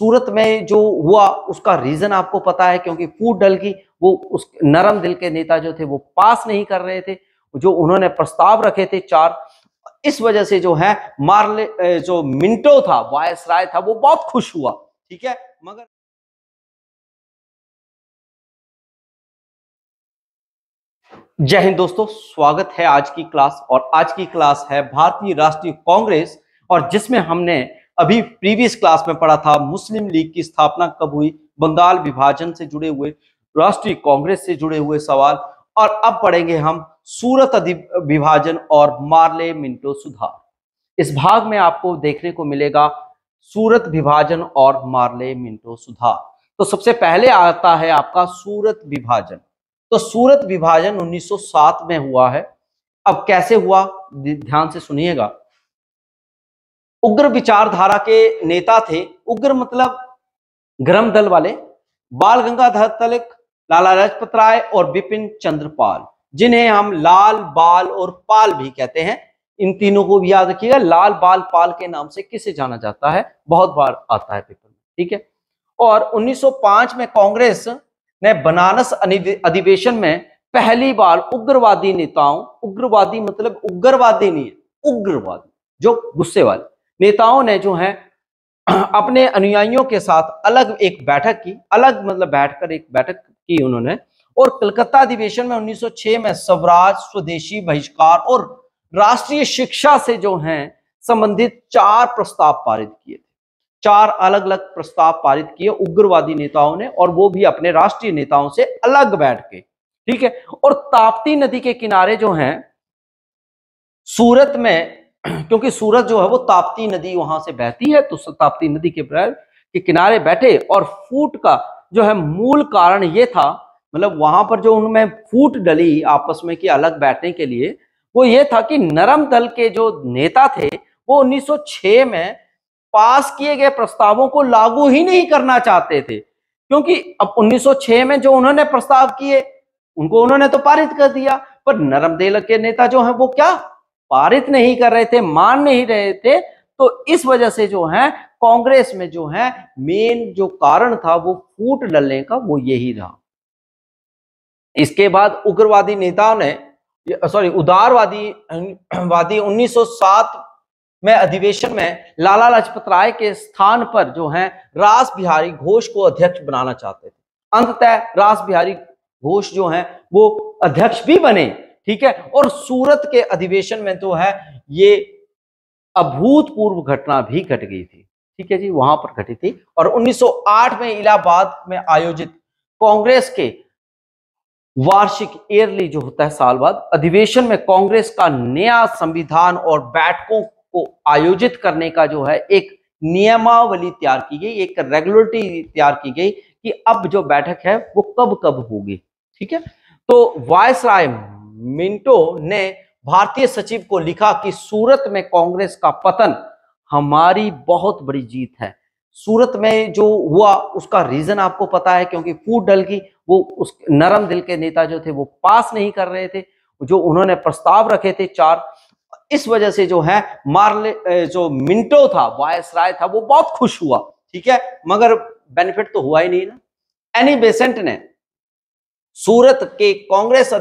सूरत में जो हुआ उसका रीजन आपको पता है, क्योंकि फूट डल की वो उस नरम दिल के नेता जो थे वो पास नहीं कर रहे थे, जो उन्होंने प्रस्ताव रखे थे 4। इस वजह से जो है मार्ले जो मिंटो था, वायसराय था, वो बहुत खुश हुआ। ठीक है, मगर जय हिंद दोस्तों, स्वागत है आज की क्लास। और आज की क्लास है भारतीय राष्ट्रीय कांग्रेस, और जिसमें हमने अभी प्रीवियस क्लास में पढ़ा था मुस्लिम लीग की स्थापना कब हुई, बंगाल विभाजन से जुड़े हुए, राष्ट्रीय कांग्रेस से जुड़े हुए सवाल। और अब पढ़ेंगे हम सूरत विभाजन और मार्ले मिंटो सुधार। इस भाग में आपको देखने को मिलेगा सूरत विभाजन और मार्ले मिंटो सुधार। तो सबसे पहले आता है आपका सूरत विभाजन। तो सूरत विभाजन 1907 में हुआ है। अब कैसे हुआ, ध्यान से सुनिएगा। उग्र विचारधारा के नेता थे, उग्र मतलब गरम दल वाले, बाल गंगाधर तिलक, लाला लाजपत राय और बिपिन चंद्र पाल, जिन्हें हम लाल, बाल और पाल भी कहते हैं। इन तीनों को भी याद रखिएगा, लाल, बाल, पाल के नाम से किसे जाना जाता है, बहुत बार आता है पेपर में। ठीक है, और 1905 में कांग्रेस ने बनारस अधिवेशन में पहली बार उग्रवादी नेताओं, उग्रवादी मतलब उग्रवादी नहीं है, उग्रवादी जो गुस्से वाले नेताओं ने जो है अपने अनुयायियों के साथ अलग एक बैठक की, अलग मतलब बैठकर एक बैठक की उन्होंने। और कलकत्ता अधिवेशन में 1906 में स्वराज, स्वदेशी, बहिष्कार और राष्ट्रीय शिक्षा से जो है संबंधित 4 प्रस्ताव पारित किए थे। 4 अलग अलग प्रस्ताव पारित किए उग्रवादी नेताओं ने, और वो भी अपने राष्ट्रीय नेताओं से अलग बैठ के। ठीक है, और ताप्ती नदी के किनारे जो हैं सूरत में, क्योंकि सूरत जो है वो ताप्ती नदी वहां से बहती है, तो ताप्ती नदी के किनारे बैठे। और फूट का जो है मूल कारण ये था, मतलब वहां पर जो उनमें फूट डली आपस में कि अलग बैठने के लिए, वो ये था कि नरम दल के जो नेता थे वो 1906 में पास किए गए प्रस्तावों को लागू ही नहीं करना चाहते थे। क्योंकि अब 1906 में जो उन्होंने प्रस्ताव किए उनको उन्होंने तो पारित कर दिया, पर नरम दल के नेता जो है वो क्या पारित नहीं कर रहे थे, मान नहीं रहे थे। तो इस वजह से जो है कांग्रेस में जो है मेन जो कारण था वो फूट डलने का वो यही रहा। इसके बाद उग्रवादी नेताओं ने उदारवादी 1907 में अधिवेशन में लाला लाजपत राय के स्थान पर जो है रास बिहारी घोष को अध्यक्ष बनाना चाहते थे। अंततः रास बिहारी घोष जो है वो अध्यक्ष भी बने। ठीक है, और सूरत के अधिवेशन में तो है ये अभूतपूर्व घटना भी घट गई थी। ठीक है जी, वहां पर घटी थी। और 1908 में इलाहाबाद में आयोजित कांग्रेस के वार्षिक ईयरली जो होता है साल बाद अधिवेशन में कांग्रेस का नया संविधान और बैठकों को आयोजित करने का जो है एक नियमावली तैयार की गई, एक रेगुलेटरी तैयार की गई कि अब जो बैठक है वो कब कब होगी। ठीक है, तो वायसराय मिंटो ने भारतीय सचिव को लिखा कि सूरत में कांग्रेस का पतन हमारी बहुत बड़ी जीत है। सूरत में जो हुआ उसका रीजन आपको पता है, क्योंकि फूट डल की वो उस नरम दिल के नेता जो थे वो पास नहीं कर रहे थे, जो उन्होंने प्रस्ताव रखे थे 4। इस वजह से जो है मार्ले जो मिंटो था, वायसराय था, वो बहुत खुश हुआ। ठीक है, मगर बेनिफिट तो हुआ ही नहीं ना। एनी बेसेंट ने सूरत के कांग्रेस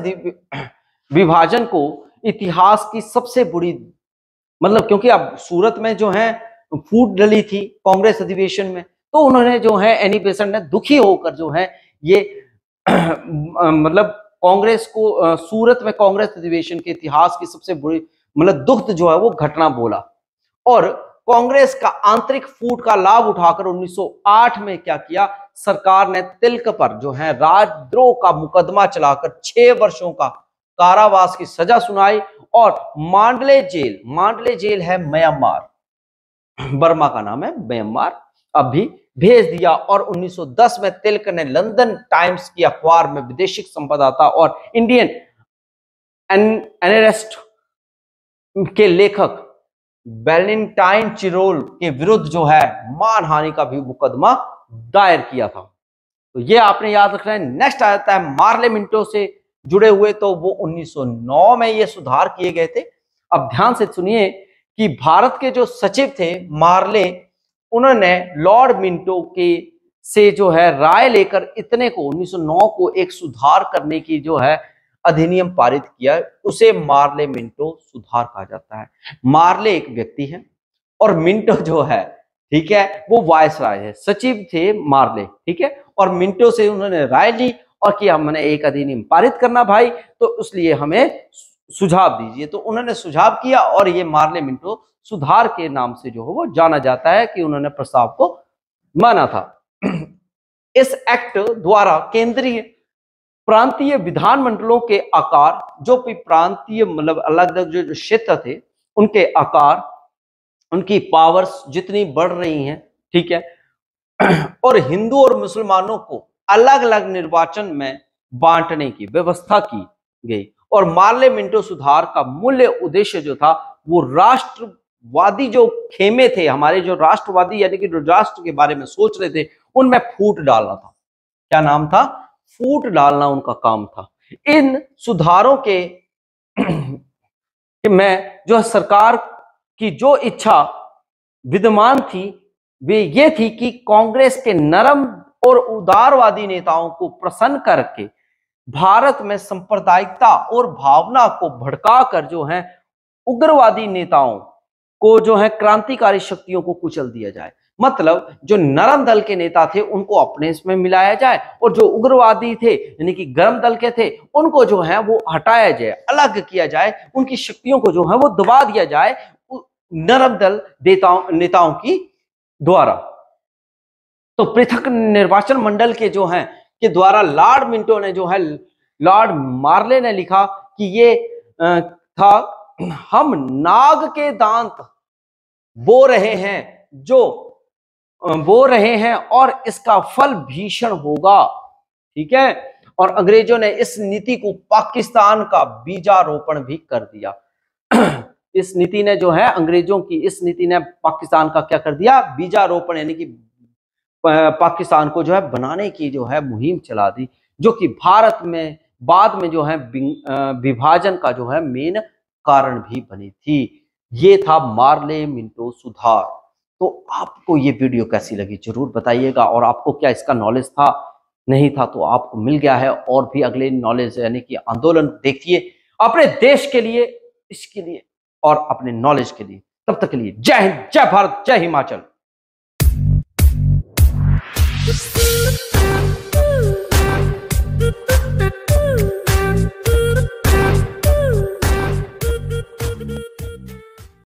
विभाजन को इतिहास की सबसे बुरी, मतलब क्योंकि अब सूरत में जो है फूट डली थी कांग्रेस अधिवेशन में, तो उन्होंने जो है एनी बेसेंट ने दुखी होकर जो है ये मतलब कांग्रेस को सूरत में कांग्रेस अधिवेशन के इतिहास की सबसे बुरी मतलब दुख जो है वो घटना बोला। और कांग्रेस का आंतरिक फूट का लाभ उठाकर 1908 में क्या किया, सरकार ने तिलक पर जो है राजद्रोह का मुकदमा चलाकर 6 वर्षों का कारावास की सजा सुनाई और मांडले जेल है म्यांमार, बर्मा का नाम है म्यांमार, अब भी भेज दिया। और 1910 में तिलक ने लंदन टाइम्स की अखबार में विदेशी संवाददाता और इंडियन एनालिस्ट के लेखक वैलेंटाइन चिरोल के विरुद्ध जो है मानहानि का भी मुकदमा दायर किया था। तो ये आपने याद रखना है। नेक्स्ट आता है मार्ले मिंटो से जुड़े हुए, तो वो 1909 में ये सुधार किए गए थे। अब ध्यान से सुनिए कि भारत के जो सचिव थे मार्ले, उन्होंने लॉर्ड मिंटो के से जो है राय लेकर इतने को 1909 को एक सुधार करने की जो है अधिनियम पारित किया, उसे मार्ले मिंटो सुधार कहा जाता है। मार्ले एक व्यक्ति है और मिंटो जो है, ठीक है, वो वायसराय है, सचिव थे मार्ले, ठीक है। और मिंटो से उन्होंने राय ली और कि हमने एक अधिनियम पारित करना भाई, तो इसलिए हमें सुझाव दीजिए। तो उन्होंने सुझाव किया और ये मार्ले मिंटो सुधार के नाम से जो है वो जाना जाता है कि उन्होंने प्रस्ताव को माना था। इस एक्ट द्वारा केंद्रीय प्रांतीय विधानमंडलों के आकार, जो भी प्रांतीय मतलब अलग अलग जो क्षेत्र थे उनके आकार, उनकी पावर्स जितनी बढ़ रही हैं, ठीक है, और हिंदू और मुसलमानों को अलग अलग निर्वाचन में बांटने की व्यवस्था की गई। और मार्ले मिंटो सुधार का मूल्य उद्देश्य जो था वो राष्ट्रवादी जो खेमे थे हमारे, जो राष्ट्रवादी यानी कि जो राष्ट्र के बारे में सोच रहे थे, उनमें फूट डालना था। क्या नाम था? फूट डालना उनका काम था। इन सुधारों के में जो सरकार की जो इच्छा विद्यमान थी वे ये थी कि कांग्रेस के नरम और उदारवादी नेताओं को प्रसन्न करके भारत में सांप्रदायिकता और भावना को भड़काकर जो है उग्रवादी नेताओं को जो है क्रांतिकारी शक्तियों को कुचल दिया जाए। मतलब जो नरम दल के नेता थे उनको अपने इसमें मिलाया जाए और जो उग्रवादी थे यानी कि गर्म दल के थे उनको जो है वो हटाया जाए, अलग किया जाए, उनकी शक्तियों को जो है वो दबा दिया जाए नरम दल नेताओं की द्वारा। तो पृथक निर्वाचन मंडल के जो है के द्वारा लॉर्ड मिंटो ने जो है, लॉर्ड मार्ले ने लिखा कि ये था, हम नाग के दांत बो रहे हैं और इसका फल भीषण होगा, ठीक है। और अंग्रेजों ने इस नीति को पाकिस्तान का बीजारोपण भी कर दिया। इस नीति ने जो है अंग्रेजों की इस नीति ने पाकिस्तान का क्या कर दिया? बीजारोपण, यानी कि पाकिस्तान को जो है बनाने की जो है मुहिम चला दी, जो कि भारत में बाद में जो है विभाजन का जो है मेन कारण भी बनी थी। ये था मार्ले मिंटो सुधार। तो आपको ये वीडियो कैसी लगी जरूर बताइएगा, और आपको क्या इसका नॉलेज था नहीं था तो आपको मिल गया है। और भी अगले नॉलेज यानी कि आंदोलन देखिए अपने देश के लिए, इसके लिए और अपने नॉलेज के लिए। तब तक के लिए जय हिंद, जय भारत, जय हिमाचल।